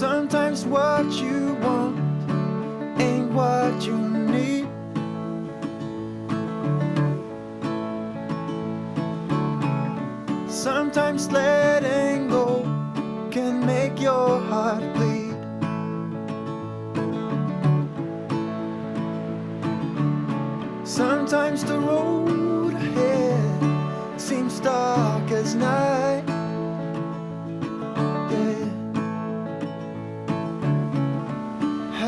Sometimes what you want ain't what you need. Sometimes letting go can make your heart bleed. Sometimes the road ahead seems dark as night.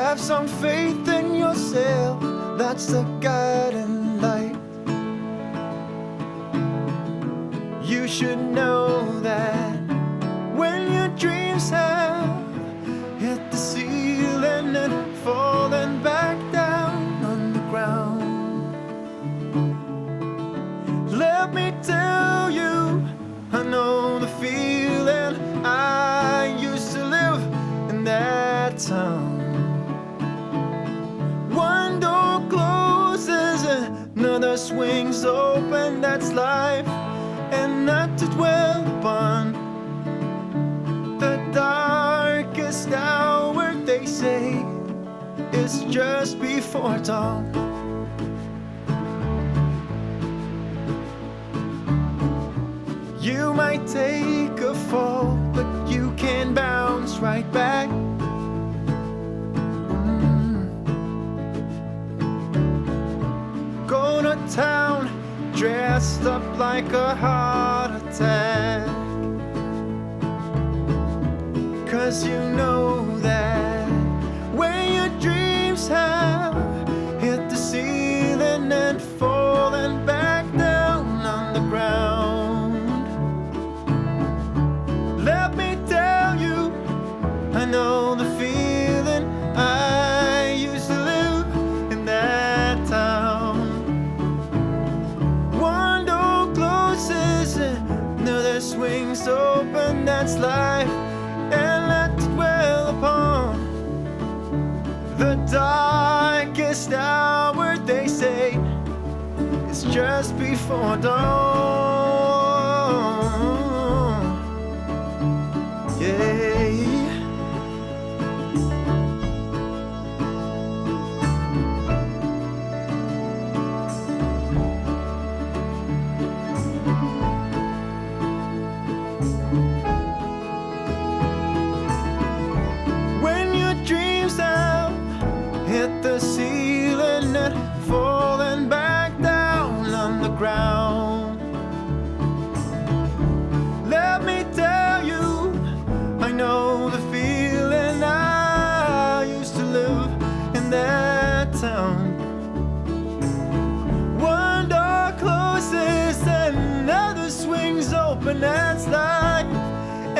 Have some faith in yourself, that's the guiding light. You should know that when your dreams have hit the ceiling and fallen back down on the ground, let me tell you, I know the feeling. I used to live in that town. One door closes, another swings open. That's life, and not to dwell upon the darkest hour, they say, is just before dawn. You might take a fall, but you can bounce right back. Go to town dressed up like a heart attack, 'cause you know that when your dreams have hit the ceiling and fallen back down on the ground, let me tell you, I know the feeling. I used to live in that town. One door closes, another swings open. That's life, and let's dwell upon the darkest hour, they say, is just before dawn. Yeah. When your dreams have hit the ceiling and fallen back down on the ground, let me tell you, I know the feeling. I used to live in that town. One door closes, another swings open. That's life,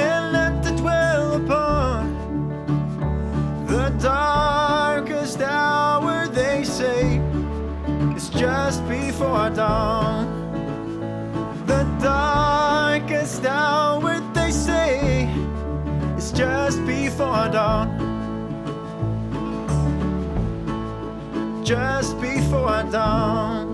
and let to dwell upon the darkest hour, they say, is just before dawn. The darkest hour, they say, is just before dawn. Just before dawn.